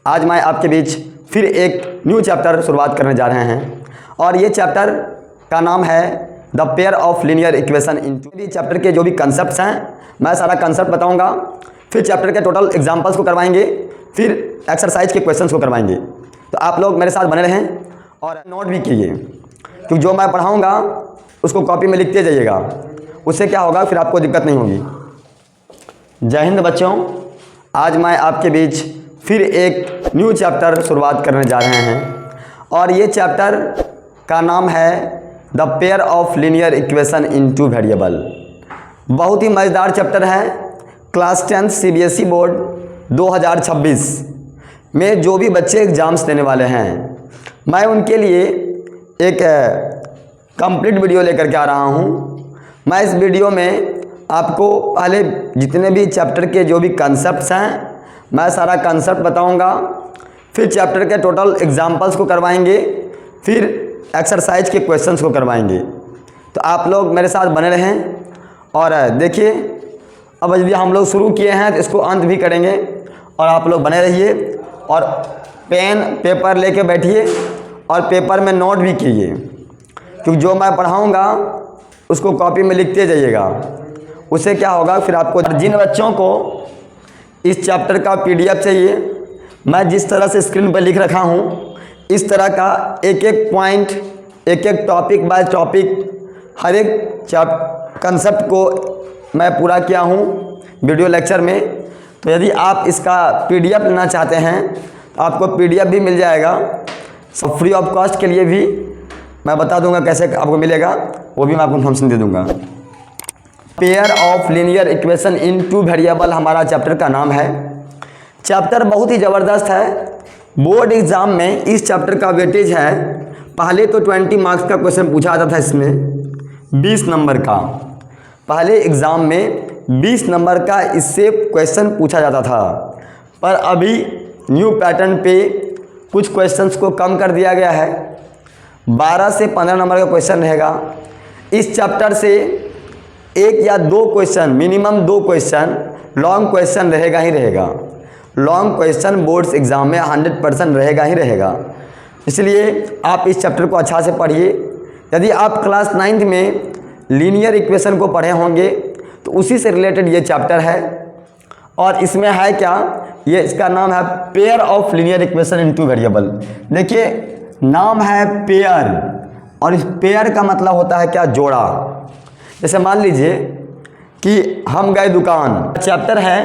आज मैं आपके बीच फिर एक न्यू चैप्टर शुरुआत करने जा रहे हैं और ये चैप्टर का नाम है the pair of linear equation in two. Chapter के जो भी कंसेप्ट्स हैं मैं सारा कंसेप्ट बताऊंगा, फिर चैप्टर के टोटल एग्जांपल्स को करवाएंगे, फिर एक्सरसाइज के क्वेश्चंस को करवाएंगे। तो आप लोग मेरे साथ बने रहें और नोट भी कीजिए, क्योंकि जो मैं पढ़ाऊँगा उसको कॉपी में लिखते जाइएगा, उससे क्या होगा फिर आपको दिक्कत नहीं होगी। जय हिंद बच्चों, आज मैं आपके बीच फिर एक न्यू चैप्टर शुरुआत करने जा रहे हैं और ये चैप्टर का नाम है the pair of linear equation in two variable. बहुत ही मज़ेदार चैप्टर है। क्लास 10 सीबीएसई बोर्ड 2026 में जो भी बच्चे एग्ज़ाम्स देने वाले हैं, मैं उनके लिए एक कंप्लीट वीडियो लेकर के आ रहा हूँ। मैं इस वीडियो में आपको पहले जितने भी चैप्टर के जो भी कंसेप्ट्स हैं मैं सारा कंसेप्ट बताऊंगा, फिर चैप्टर के टोटल एग्जांपल्स को करवाएंगे, फिर एक्सरसाइज के क्वेश्चंस को करवाएंगे। तो आप लोग मेरे साथ बने रहें और देखिए, अब यदि हम लोग शुरू किए हैं तो इसको अंत भी करेंगे और आप लोग बने रहिए और पेन पेपर लेके बैठिए और पेपर में नोट भी कीजिए, क्योंकि जो मैं पढ़ाऊँगा उसको कॉपी में लिखते जाइएगा। उससे क्या होगा फिर आपको, जिन बच्चों को इस चैप्टर का पीडीएफ चाहिए, मैं जिस तरह से स्क्रीन पर लिख रखा हूँ इस तरह का एक एक पॉइंट, एक एक टॉपिक बाय टॉपिक, हर एक कंसेप्ट को मैं पूरा किया हूँ वीडियो लेक्चर में। तो यदि आप इसका पीडीएफ लेना चाहते हैं तो आपको पीडीएफ भी मिल जाएगा, सब फ्री ऑफ कॉस्ट के लिए भी मैं बता दूंगा कैसे आपको मिलेगा, वो भी मैं आपको इन्फॉर्मेशन दे दूंगा। Pair of linear equation in two variable हमारा चैप्टर का नाम है। चैप्टर बहुत ही ज़बरदस्त है। बोर्ड एग्ज़ाम में इस चैप्टर का वेटेज है, पहले तो 20 मार्क्स का क्वेश्चन पूछा जाता था, इसमें 20 नंबर का, पहले एग्ज़ाम में 20 नंबर का इससे क्वेश्चन पूछा जाता था। पर अभी न्यू पैटर्न पे कुछ क्वेश्चंस को कम कर दिया गया है, 12 से 15 नंबर का क्वेश्चन रहेगा। इस चैप्टर से एक या दो question, minimum 2 question long question रहेगा ही रहेगा। लॉन्ग क्वेश्चन बोर्ड्स एग्ज़ाम में 100% रहेगा ही रहेगा। इसलिए आप इस चैप्टर को अच्छा से पढ़िए। यदि आप क्लास 9th में लीनियर इक्वेशन को पढ़े होंगे तो उसी से रिलेटेड ये चैप्टर है। और इसमें है क्या, ये इसका नाम है pair of linear equation in two variable. देखिए नाम है पेयर, और इस पेयर का मतलब होता है क्या, जोड़ा। जैसे मान लीजिए कि हम गए दुकान, चैप्टर है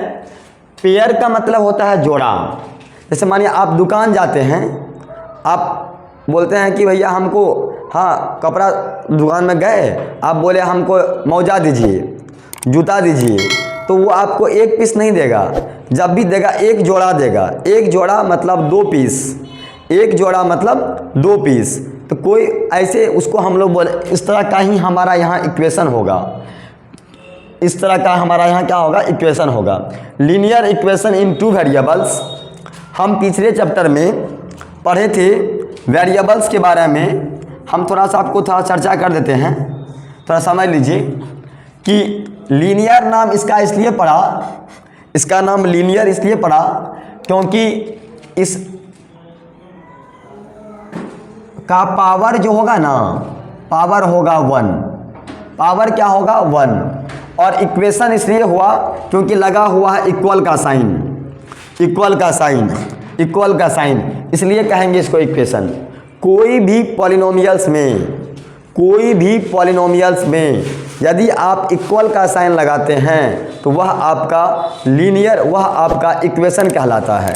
पेयर का मतलब होता है जोड़ा। जैसे मानिए आप दुकान जाते हैं, आप बोलते हैं कि भैया हमको, हाँ कपड़ा दुकान में गए, आप बोले हमको मौजा दीजिए, जूता दीजिए, तो वो आपको एक पीस नहीं देगा, जब भी देगा एक जोड़ा देगा। एक जोड़ा मतलब 2 पीस, एक जोड़ा मतलब 2 पीस। तो कोई ऐसे उसको हम लोग बोले, इस तरह का ही हमारा यहाँ इक्वेशन होगा, इस तरह का हमारा यहाँ क्या होगा, इक्वेशन होगा। Linear equation in two variables हम पिछले चैप्टर में पढ़े थे। वेरिएबल्स के बारे में हम थोड़ा सा आपको थोड़ा चर्चा कर देते हैं, थोड़ा समझ लीजिए कि लीनियर नाम इसका इसलिए पड़ा, इसका नाम लीनियर इसलिए पड़ा क्योंकि इस का पावर जो होगा ना, पावर होगा 1, पावर क्या होगा 1। और इक्वेशन इसलिए हुआ क्योंकि लगा हुआ है इक्वल का साइन, इक्वल का साइन, इक्वल का साइन, इसलिए कहेंगे इसको इक्वेशन। कोई भी पॉलिनोमियल्स में, कोई भी पॉलिनोमियल्स में यदि आप इक्वल का साइन लगाते हैं तो वह आपका लीनियर, वह आपका इक्वेशन कहलाता है।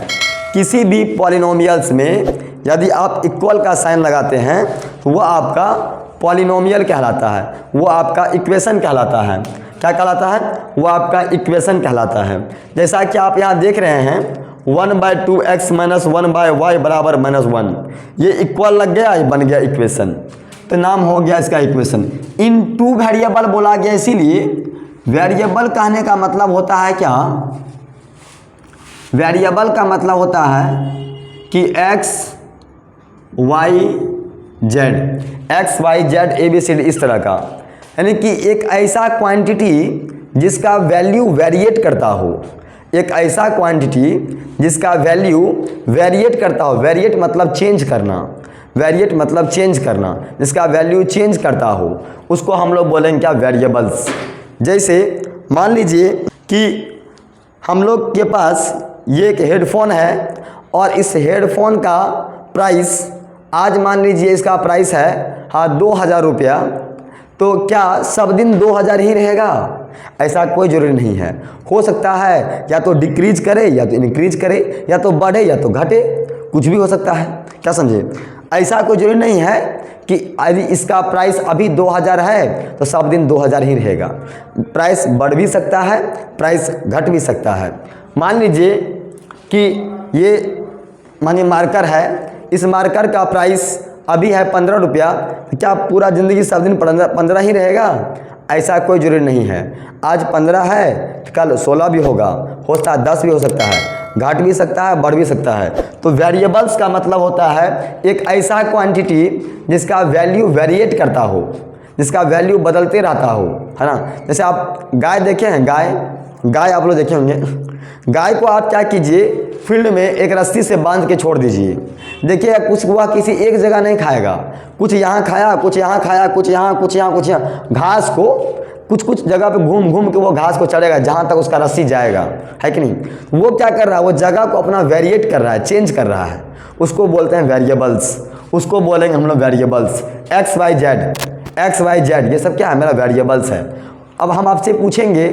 किसी भी पॉलिनोमियल्स में यदि आप इक्वल का साइन लगाते हैं तो वह आपका पॉलिनोमियल कहलाता है, वो आपका इक्वेशन कहलाता है। क्या कहलाता है, वो आपका इक्वेशन कहलाता है। जैसा कि आप यहाँ देख रहे हैं 1/2x - 1/y बराबर -1, ये इक्वल लग गया, ये बन गया इक्वेशन, तो नाम हो गया इसका इक्वेशन। इन टू वेरिएबल बोला गया इसीलिए, वेरिएबल कहने का मतलब होता है क्या, वेरिएबल का मतलब होता है कि x y z ABCD इस तरह का, यानी कि एक ऐसा क्वांटिटी जिसका वैल्यू वेरिएट करता हो, एक ऐसा क्वांटिटी जिसका वैल्यू वेरिएट करता हो, वेरिएट मतलब चेंज करना, वेरिएट मतलब चेंज करना, जिसका वैल्यू चेंज करता हो, उसको हम लोग बोलेंगे क्या, वेरिएबल्स। जैसे मान लीजिए कि हम लोग के पास ये एक हेडफोन है और इस हेडफोन का प्राइस आज मान लीजिए इसका प्राइस है 2000 रुपया, तो क्या सब दिन 2000 ही रहेगा? ऐसा कोई ज़रूरी नहीं है। हो सकता है या तो डिक्रीज करे या तो इंक्रीज करे, या तो बढ़े या तो घटे, कुछ भी हो सकता है। क्या समझे? ऐसा कोई ज़रूरी नहीं है कि यदि इसका प्राइस अभी 2000 है तो सब दिन 2000 ही रहेगा। प्राइस बढ़ भी सकता है, प्राइस घट भी सकता है। मान लीजिए कि ये मानिए मार्कर है, इस मार्कर का प्राइस अभी है 15 रुपया, तो क्या पूरा ज़िंदगी सब दिन 15 ही रहेगा? ऐसा कोई ज़रूरी नहीं है। आज 15 है, कल 16 भी होगा, हो सकता है 10 भी हो सकता है, घट भी सकता है, बढ़ भी सकता है। तो वेरिएबल्स का मतलब होता है एक ऐसा क्वांटिटी जिसका वैल्यू वेरिएट करता हो, जिसका वैल्यू बदलते रहता हो, है ना। जैसे आप गाय देखे हैं, गाय आप लोग देखे होंगे। गाय को आप क्या कीजिए, फील्ड में एक रस्सी से बांध के छोड़ दीजिए। देखिए कुछ वह किसी एक जगह नहीं खाएगा, कुछ यहाँ खाया, कुछ यहाँ खाया, कुछ यहाँ, कुछ यहाँ, कुछ यहाँ। घास को कुछ जगह पे घूम घूम के वो घास को चढ़ेगा जहाँ तक उसका रस्सी जाएगा, है कि नहीं। वो क्या कर रहा है, वो जगह को अपना वेरिएट कर रहा है, चेंज कर रहा है, उसको बोलते हैं वेरिएबल्स। उसको बोलेंगे हम लोग वेरिएबल्स। एक्स वाई जेड ये सब क्या है, मेरा वेरिएबल्स है। अब हम आपसे पूछेंगे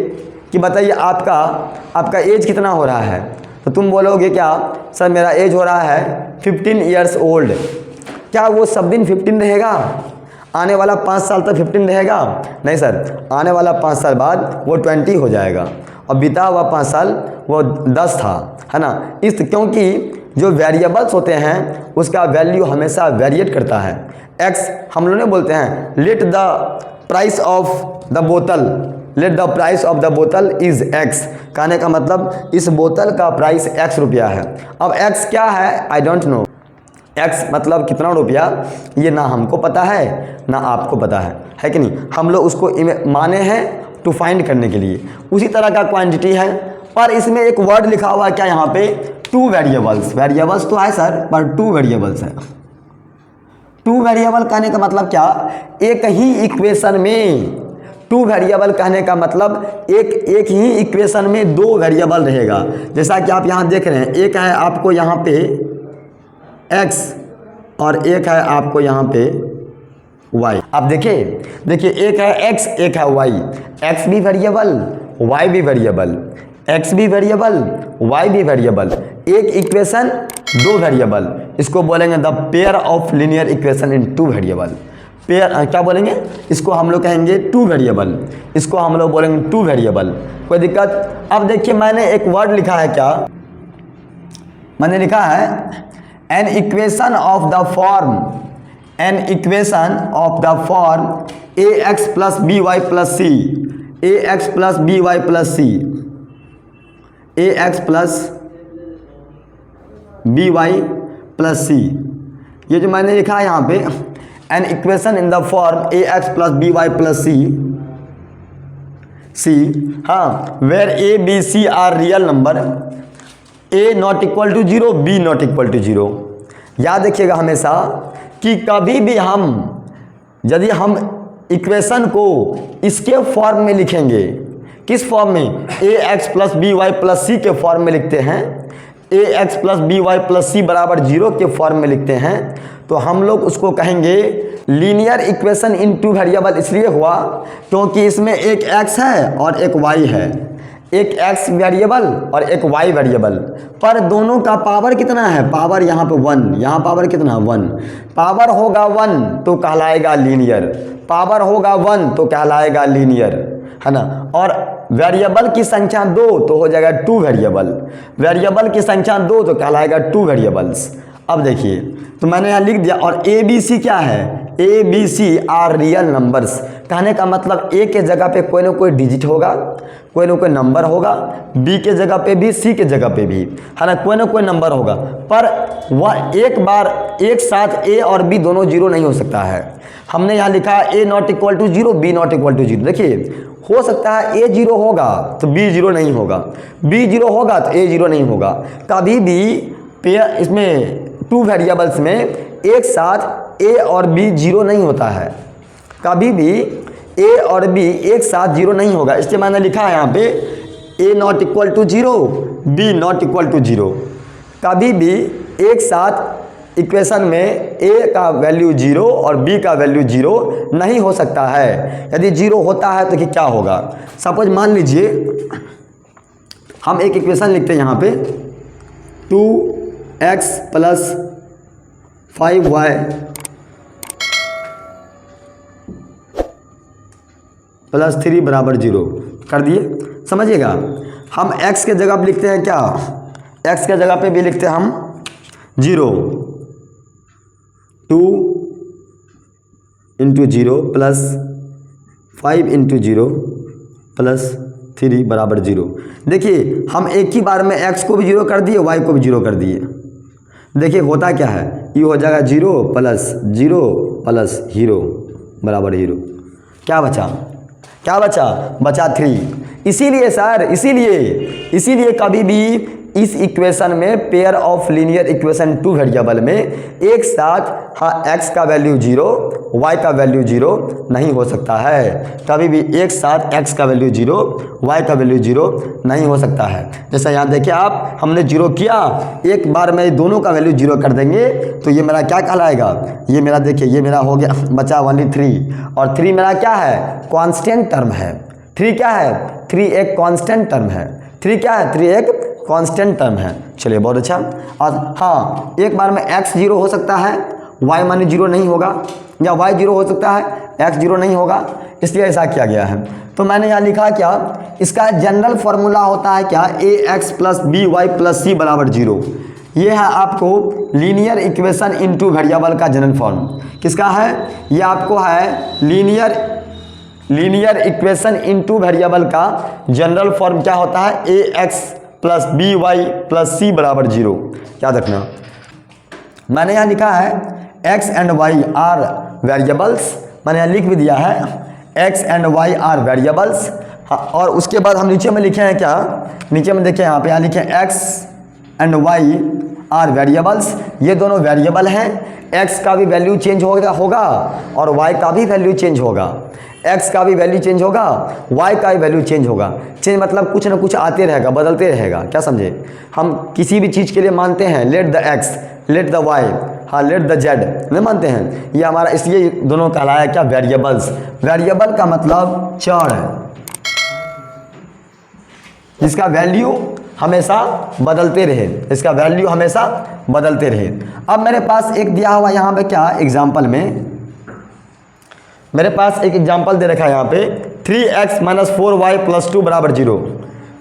कि बताइए आपका एज कितना हो रहा है, तो तुम बोलोगे क्या, सर मेरा एज हो रहा है 15 ईयर्स ओल्ड। क्या वो सब दिन 15 रहेगा? आने वाला 5 साल तक 15 रहेगा? नहीं सर, आने वाला 5 साल बाद वो 20 हो जाएगा, और बीता हुआ 5 साल वो 10 था, है ना। क्योंकि जो वेरिएबल्स होते हैं उसका वैल्यू हमेशा वेरिएट करता है। एक्स हम लोग ने बोलते हैं let the price of the बोतल इज़ एक्स। कहने का मतलब इस बोतल का प्राइस x रुपया है। अब x क्या है, आई डोंट नो। x मतलब कितना रुपया, ये ना हमको पता है ना आपको पता है कि नहीं। हम लोग उसको माने हैं टू फाइंड करने के लिए। उसी तरह का क्वांटिटी है, पर इसमें एक वर्ड लिखा हुआ है क्या यहाँ पे, 2 वेरिएबल्स। वेरिएबल्स तो है सर, पर 2 वेरिएबल्स है। 2 वेरिएबल कहने का मतलब क्या, एक ही इक्वेशन में 2 वेरिएबल कहने का मतलब एक ही इक्वेशन में 2 वेरिएबल रहेगा। जैसा कि आप यहाँ देख रहे हैं, एक है आपको यहाँ पे x और एक है आपको यहाँ पे y। आप देखिए एक है x एक है y। x भी वेरिएबल, y भी वेरिएबल, x भी वेरिएबल, y भी वेरिएबल। एक इक्वेशन 2 वेरिएबल, इसको बोलेंगे the pair of linear equation in 2 variable. Pair क्या बोलेंगे, इसको हम लोग कहेंगे 2 वेरिएबल, इसको हम लोग बोलेंगे 2 वेरिएबल। कोई दिक्कत? अब देखिए मैंने एक वर्ड लिखा है, क्या मैंने लिखा है, an equation of the form A x plus B Y plus C, A x plus B Y plus C, A x plus B Y plus C. ये जो मैंने लिखा है यहाँ पे, an equation in the form A x plus B Y plus C, हाँ, where A B C are real number, A not equal to 0, B not equal to 0। याद रखिएगा हमेशा कि कभी भी यदि हम इक्वेशन को इसके फॉर्म में लिखेंगे, किस फॉर्म में, A x plus B Y plus C के फॉर्म में लिखते हैं, ए x plus B Y plus सी बराबर 0 के फॉर्म में लिखते हैं, तो हम लोग उसको कहेंगे लीनियर इक्वेशन इन 2 वेरिएबल। इसलिए हुआ क्योंकि इसमें एक x है और एक y है, एक x वेरिएबल और एक y वेरिएबल, पर दोनों का पावर कितना है, पावर यहाँ पे 1, यहाँ पावर कितना 1। पावर होगा 1 तो कहलाएगा लीनियर, पावर होगा 1 तो कहलाएगा लीनियर, है ना। और वेरिएबल की संख्या 2 तो हो जाएगा 2 वेरिएबल, वेरिएबल की संख्या 2 तो कहलाएगा 2 वेरिएबल्स। अब देखिए, तो मैंने यहाँ लिख दिया। और ए बी सी क्या है, A B C are real numbers. कहने का मतलब ए के जगह पे कोई ना कोई डिजिट होगा, कोई ना कोई नंबर होगा, बी के जगह पे भी, सी के जगह पे भी, है ना, कोई ना कोई नंबर होगा, पर वह एक बार एक साथ ए और बी दोनों 0 नहीं हो सकता है। हमने यहाँ लिखा A not equal to 0, B not equal to 0। देखिए हो सकता है ए जीरो होगा तो बी जीरो नहीं होगा, बी जीरो होगा तो ए जीरो नहीं होगा। कभी भी पेयर इसमें टू वेरिएबल्स में एक साथ ए और बी जीरो नहीं होता है, कभी भी ए और बी एक साथ जीरो नहीं होगा। इसलिए मैंने लिखा है यहाँ पे A not equal to zero, B not equal to zero. कभी भी एक साथ इक्वेशन में ए का वैल्यू जीरो और बी का वैल्यू जीरो नहीं हो सकता है। यदि जीरो होता है तो कि क्या होगा, सपोज मान लीजिए हम एक इक्वेशन लिखते हैं यहाँ पे 2x प्लस 5y प्लस 3 बराबर 0 कर दिए। समझिएगा, हम x के जगह पे लिखते हैं क्या, x के जगह पे भी लिखते हैं हम 0, 2 इंटू 0 प्लस 5 इंटू 0 प्लस 3 बराबर 0। देखिए हम एक ही बार में x को भी 0 कर दिए, y को भी 0 कर दिए। देखिए होता क्या है, ये हो जाएगा 0 प्लस 0 प्लस 0 बराबर 0। क्या बचा, क्या बचा, बचा 3। इसीलिए सर, इसीलिए कभी भी इस इक्वेशन में pair of linear equation two variable में एक साथ x का वैल्यू 0 y का वैल्यू 0 नहीं हो सकता है। कभी भी एक साथ x का वैल्यू 0 y का वैल्यू 0 नहीं हो सकता है। जैसा यहाँ देखिए आप, हमने 0 किया, एक बार में दोनों का वैल्यू 0 कर देंगे तो ये मेरा क्या कहलाएगा, ये मेरा देखिए ये मेरा हो गया, बचा ओनली 3। और 3 मेरा क्या है, कांस्टेंट टर्म है। 3 क्या है, 3 एक कांस्टेंट टर्म है। 3 क्या है, 3 एक कांस्टेंट टर्म है। चलिए बहुत अच्छा। और हाँ, एक बार में x 0 हो सकता है, y माने 0 नहीं होगा, या y 0 हो सकता है, x 0 नहीं होगा, इसलिए ऐसा किया गया है। तो मैंने यहाँ लिखा क्या, इसका जनरल फॉर्मूला होता है क्या, ax plus B Y plus सी बराबर 0। ये है आपको लीनियर इक्वेशन इनटू वेरिएबल का जनरल फॉर्म। किसका है, ये आपको है लीनियर इक्वेशन इनटू वेरिएबल का जनरल फॉर्म क्या होता है, ax plus B Y plus सी बराबर 0। याद रखना, मैंने यहाँ लिखा है x and y are variables, मैंने यहाँ लिख भी दिया है x and y are variables. और उसके बाद हम नीचे में लिखे हैं क्या, नीचे में देखिए यहाँ पे, यहाँ लिखे x and y are variables. ये दोनों वेरिएबल हैं, x का भी वैल्यू चेंज होगा और y का भी वैल्यू चेंज होगा। x का भी वैल्यू चेंज होगा, y का भी वैल्यू चेंज होगा। चेंज मतलब कुछ ना कुछ आते रहेगा, बदलते रहेगा। क्या समझे, हम किसी भी चीज़ के लिए मानते हैं let the x, let the y, हाँ लेट द z नहीं मानते हैं। ये हमारा इसलिए दोनों कहलाया क्या, वेरिएबल्स। वेरिएबल का मतलब चर है, जिसका वैल्यू हमेशा बदलते रहे, इसका वैल्यू हमेशा बदलते रहे। अब मेरे पास एक दिया हुआ यहाँ पे क्या, एग्जाम्पल में मेरे पास एक एग्जाम्पल दे रखा है यहाँ पे 3x माइनस 4y प्लस 2 बराबर 0।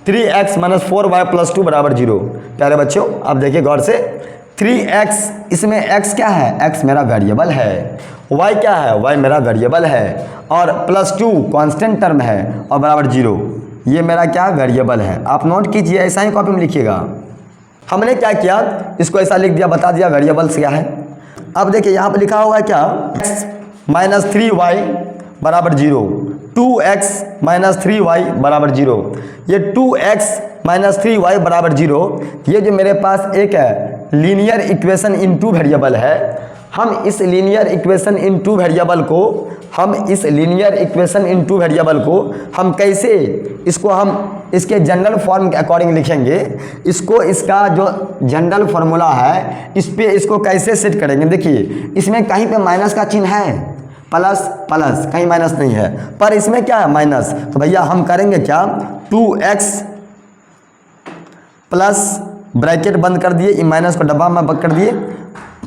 3x माइनस 4y प्लस 2 बराबर 0। प्यारे बच्चों आप देखिए गौर से, 3x, इसमें x क्या है, x मेरा वेरिएबल है, y क्या है, y मेरा वेरिएबल है, और प्लस 2 कांस्टेंट टर्म है, और बराबर 0 ये मेरा क्या वेरिएबल है। आप नोट कीजिए, ऐसा ही कॉपी में लिखिएगा। हमने क्या किया, इसको ऐसा लिख दिया, बता दिया वेरिएबल्स क्या है। अब देखिए यहाँ पे लिखा हुआ है क्या, x माइनस 3y बराबर 0, 2x माइनस 3y बराबर 0। ये 2x माइनस 3y बराबर 0, ये जो मेरे पास एक है linear equation in two variable है। हम इस linear equation in two variable को हम कैसे इसको हम इसके जनरल फॉर्म के अकॉर्डिंग लिखेंगे, इसको इसका जो जनरल फार्मूला है इस पे इसको कैसे सेट करेंगे। देखिए इसमें कहीं पे माइनस का चिन्ह है, प्लस प्लस, कहीं माइनस नहीं है, पर इसमें क्या है माइनस। तो भैया हम करेंगे क्या, 2x प्लस ब्रैकेट बंद कर दिए, माइनस को डब्बा में बंद कर दिए,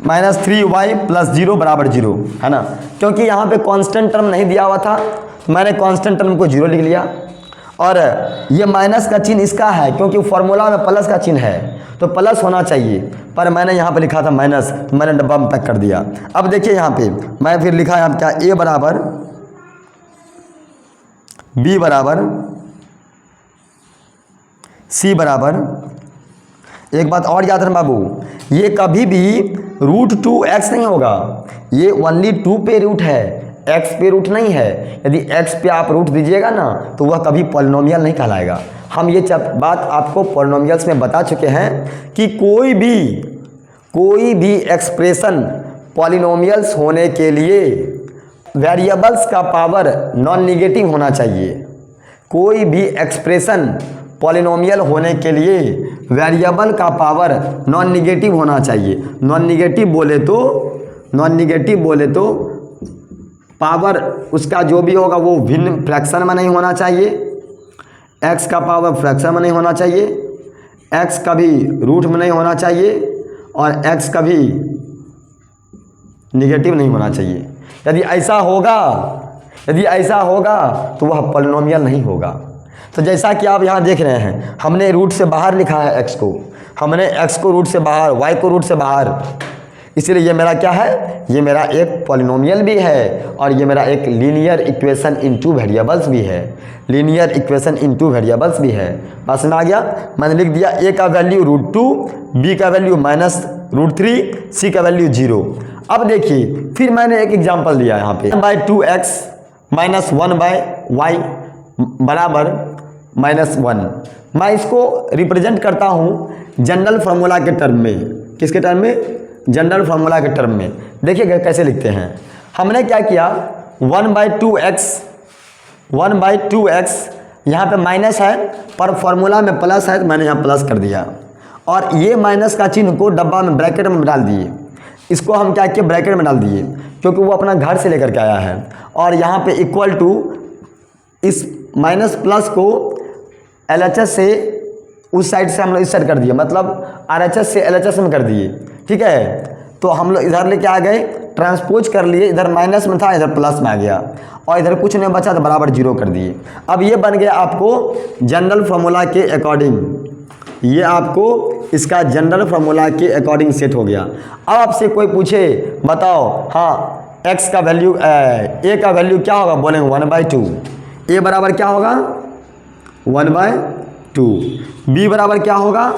माइनस 3y प्लस 0 बराबर 0 है ना। क्योंकि यहाँ पे कांस्टेंट टर्म नहीं दिया हुआ था, मैंने कांस्टेंट टर्म को 0 लिख लिया। और ये माइनस का चिन्ह इसका है क्योंकि फॉर्मूला में प्लस का चिन्ह है, तो प्लस होना चाहिए, पर मैंने यहाँ पे लिखा था माइनस, तो मैंने डब्बा में पैक कर दिया। अब देखिए यहाँ पे मैं फिर लिखा यहाँ क्या, a बराबर b बराबर c बराबर। एक बात और याद रखना बाबू, ये कभी भी √2x नहीं होगा, ये ओनली 2 पे रूट है, x पे रूट नहीं है। यदि x पे आप रूट दीजिएगा ना तो वह कभी पॉलिनोमियल नहीं कहलाएगा। हम ये बात आपको पॉलिनोमियल्स में बता चुके हैं कि कोई भी एक्सप्रेशन पॉलिनोमियल्स होने के लिए वेरिएबल्स का पावर नॉन निगेटिव होना चाहिए। कोई भी एक्सप्रेशन पॉलिनोमियल होने के लिए वेरिएबल का पावर नॉन निगेटिव होना चाहिए। नॉन निगेटिव बोले तो पावर उसका जो भी होगा वो भिन्न फ्रैक्शन में नहीं होना चाहिए। x का पावर फ्रैक्शन में नहीं होना चाहिए, x कभी रूट में नहीं होना चाहिए और x कभी निगेटिव नहीं होना चाहिए। यदि ऐसा होगा तो वह पॉलिनोमियल नहीं होगा। तो जैसा कि आप यहाँ देख रहे हैं, हमने रूट से बाहर लिखा है x को, हमने x को रूट से बाहर, y को रूट से बाहर, इसलिए ये मेरा क्या है, ये मेरा एक पॉलिनोमियल भी है और ये मेरा एक linear equation in two variables भी है। Linear equation in two variables भी है। बस में आ गया। मैंने लिख दिया a का वैल्यू √2, b का वैल्यू -√3, c का वैल्यू 0। अब देखिए फिर मैंने एक एग्जांपल दिया यहाँ पे 1/2x - 1/y बराबर -1। मैं इसको रिप्रेजेंट करता हूँ जनरल फार्मूला के टर्म में। किसके टर्म में? जनरल फार्मूला के टर्म में। देखिए कैसे लिखते हैं। हमने क्या किया, 1/2x यहाँ पे माइनस है पर फार्मूला में प्लस है तो मैंने यहाँ प्लस कर दिया और ये माइनस का चिन्ह को डब्बा में ब्रैकेट में डाल दिए। इसको हम क्या किए, ब्रैकेट में डाल दिए क्योंकि वो अपना घर से लेकर के आया है। और यहाँ पे इक्वल टू इस माइनस प्लस को LHS से उस साइड से हम लोग इस साइड कर दिए, मतलब RHS से LHS में कर दिए। ठीक है, तो हम लोग इधर लेके आ गए, ट्रांसपोज कर लिए, इधर माइनस में था इधर प्लस में आ गया और इधर कुछ नहीं बचा तो बराबर 0 कर दिए। अब ये बन गया आपको जनरल फार्मूला के अकॉर्डिंग, ये आपको इसका जनरल फार्मूला के अकॉर्डिंग सेट हो गया। अब आपसे कोई पूछे बताओ हाँ x का वैल्यू a का वैल्यू क्या होगा, बोलेंगे 1/2। a बराबर क्या होगा 1/2, b बराबर क्या होगा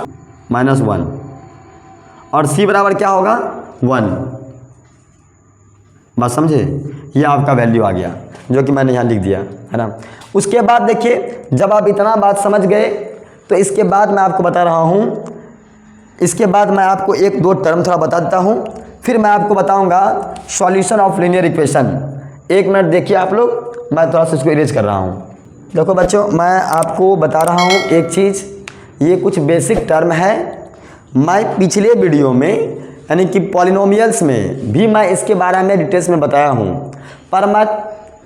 -1 और c बराबर क्या होगा 1। बात समझे? ये आपका वैल्यू आ गया जो कि मैंने यहाँ लिख दिया है ना। उसके बाद देखिए जब आप इतना बात समझ गए तो इसके बाद मैं आपको बता रहा हूँ, इसके बाद मैं आपको 1-2 टर्म थोड़ा बता देता हूँ, फिर मैं आपको बताऊँगा solution of linear equation. 1 minute देखिए आप लोग, मैं थोड़ा सा इसको इरेज कर रहा हूँ। देखो बच्चों, मैं आपको बता रहा हूँ एक चीज़, ये कुछ बेसिक टर्म है। मैं पिछले वीडियो में यानी कि पॉलिनोमियल्स में भी मैं इसके बारे में डिटेल्स में बताया हूँ, पर मैं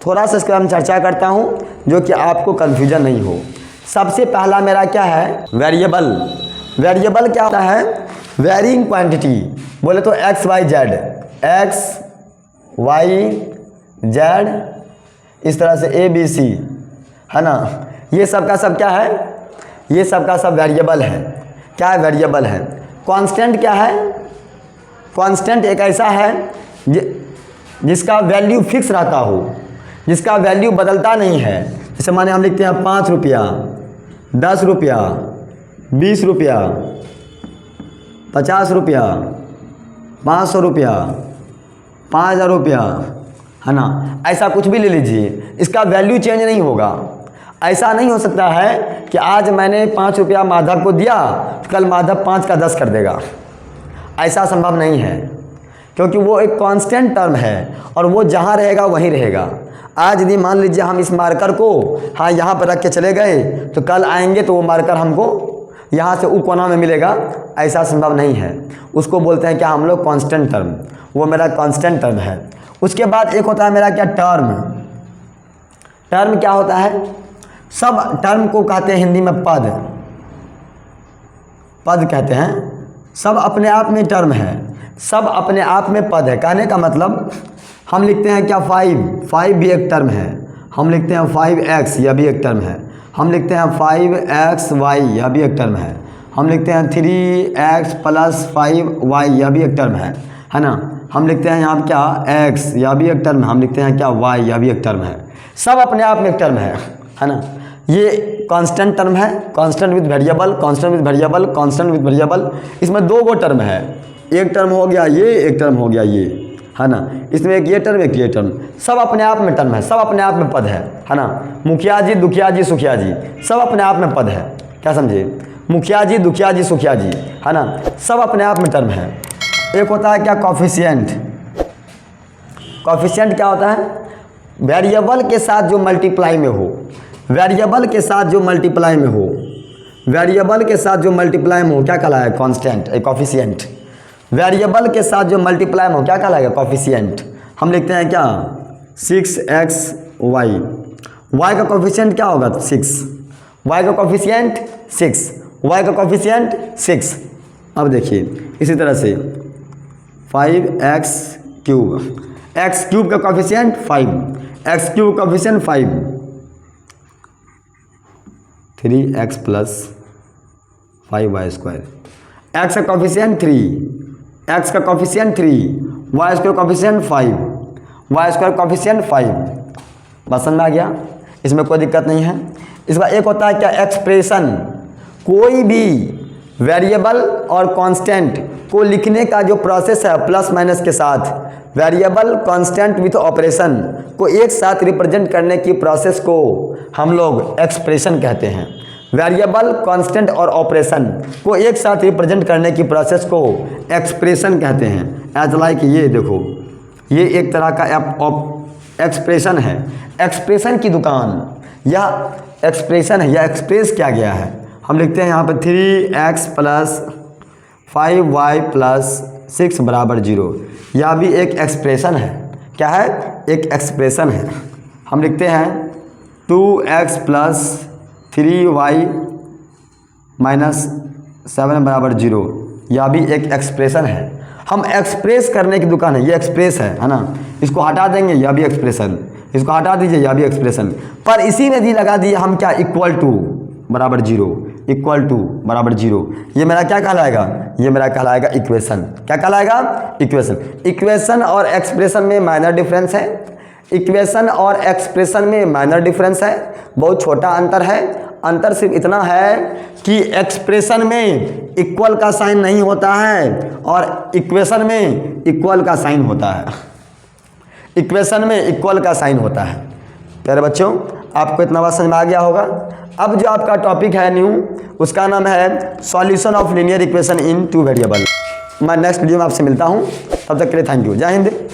थोड़ा सा इसके बारे में चर्चा करता हूँ जो कि आपको कन्फ्यूजन नहीं हो। सबसे पहला मेरा क्या है, वेरिएबल। वेरिएबल क्या होता है, वेरिंग क्वांटिटी। बोले तो x y z इस तरह से ABC है ना, ये सब का सब क्या है, ये सब का सब वेरिएबल है। क्या है, वेरिएबल है। कांस्टेंट क्या है, कांस्टेंट एक ऐसा है जिसका वैल्यू फिक्स रहता हो, जिसका वैल्यू बदलता नहीं है। जैसे माने हम लिखते हैं 5 रुपया, 10 रुपया, 20 रुपया, 50 रुपया, 500 रुपया, 5000 रुपया, है ना। ऐसा कुछ भी ले लीजिए, इसका वैल्यू चेंज नहीं होगा। ऐसा नहीं हो सकता है कि आज मैंने 5 रुपया माधव को दिया तो कल माधव 5 का 10 कर देगा। ऐसा संभव नहीं है क्योंकि वो एक कांस्टेंट टर्म है और वो जहाँ रहेगा वहीं रहेगा। आज यदि मान लीजिए हम इस मार्कर को हाँ यहाँ पर रख के चले गए तो कल आएंगे तो वो मार्कर हमको यहाँ से ऊ कोना में मिलेगा, ऐसा संभव नहीं है। उसको बोलते हैं क्या हम लोग, कांस्टेंट टर्म। वो मेरा कांस्टेंट टर्म है। उसके बाद एक होता है मेरा क्या, टर्म। टर्म क्या होता है, सब टर्म को कहते हैं हिंदी में पद, पद कहते हैं। सब अपने आप में टर्म है, सब अपने आप में पद है। कहने का मतलब हम लिखते हैं क्या, 5 भी एक टर्म है। हम लिखते हैं 5x, यह भी एक टर्म है। हम लिखते हैं 5xy, यह भी एक टर्म है। हम लिखते हैं 3x + 5y, यह भी एक टर्म है ना। हम लिखते हैं यहाँ क्या, x, यह भी एक टर्म है। हम लिखते हैं क्या, y, यह भी एक टर्म है। सब अपने आप में एक टर्म है ना। ये कांस्टेंट टर्म है, constant with variable, constant with variable, constant with variable. इसमें 2 गो टर्म है, एक टर्म हो गया ये, एक टर्म हो गया ये। है ना। इसमें एक ये टर्म एक ये टर्म, सब अपने आप में टर्म है, सब अपने आप में पद है ना। मुखिया जी, दुखिया जी, सुखिया जी, सब अपने आप में पद है, क्या समझे। मुखिया जी, दुखिया जी, सुखिया जी, है ना, सब अपने आप में टर्म है। एक होता है क्या, कॉफिशिएंट। कॉफिशिएंट क्या होता है, वेरिएबल के साथ जो मल्टीप्लाई में हो, वेरिएबल के साथ जो मल्टीप्लाई में हो, वेरिएबल के साथ जो मल्टीप्लाई में हो क्या कहलाएगा, कांस्टेंट, ए कॉफिशिएंट। वेरिएबल के साथ जो मल्टीप्लाई में हो क्या कहलाएगा, कॉफिशिएंट। हम लिखते हैं क्या, 6xy, y का कॉफिशिएंट क्या होगा, 6, y का कॉफिशिएंट 6, y का कॉफिशिएंट 6। अब देखिए इसी तरह से 5x क्यूब, x क्यूब का कॉफिशिएंट 5, x क्यूब का coefficient 5, 3x plus 5y square, x का कॉफिशिएंट 3, x का coefficient 3, y square coefficient 5, y square coefficient 5। बस समझ में आ गया, इसमें कोई दिक्कत नहीं है। इसका एक होता है क्या, एक्सप्रेशन। कोई भी वेरिएबल और कांस्टेंट को लिखने का जो प्रोसेस है प्लस माइनस के साथ, वेरिएबल कांस्टेंट विथ ऑपरेशन को एक साथ रिप्रेजेंट करने की प्रोसेस को हम लोग एक्सप्रेशन कहते हैं। वेरिएबल, कांस्टेंट और ऑपरेशन को एक साथ रिप्रेजेंट करने की प्रोसेस को एक्सप्रेशन कहते हैं। एज लाइक ये देखो, ये एक तरह का एक्सप्रेशन है, एक्सप्रेशन की दुकान, यह एक्सप्रेशन है, यह एक्सप्रेस किया गया है। हम लिखते हैं यहाँ पर 3x प्लस 5y प्लस 6 बराबर 0, यह भी एक एक्सप्रेशन है। क्या है, एक एक्सप्रेशन है। हम लिखते हैं 2x प्लस 3y माइनस 7 बराबर 0, यह भी एक एक्सप्रेशन है। हम एक्सप्रेस करने की दुकान है, ये एक्सप्रेस है ना। इसको हटा देंगे, यह भी एक्सप्रेशन, इसको हटा दीजिए, यह भी एक्सप्रेशन। पर इसी में भी लगा दिए हम क्या, इक्वल टू बराबर 0, इक्वल टू बराबर 0। ये मेरा क्या कहलाएगा, ये मेरा कहलाएगा इक्वेशन। क्या कहलाएगा, इक्वेशन। इक्वेशन और एक्सप्रेशन में माइनर डिफरेंस है, इक्वेशन और एक्सप्रेशन में माइनर डिफरेंस है, बहुत छोटा अंतर है। अंतर सिर्फ इतना है कि एक्सप्रेशन में इक्वल का साइन नहीं होता है और इक्वेशन में इक्वल का साइन होता है, इक्वेशन में इक्वल का साइन होता है। प्यारे बच्चों, आपको इतना बात समझ में आ गया होगा। अब जो आपका टॉपिक है न्यू, उसका नाम है solution of linear equation in 2 variable. मैं नेक्स्ट वीडियो में आपसे मिलता हूँ, तब तक के लिए थैंक यू। जय हिंद।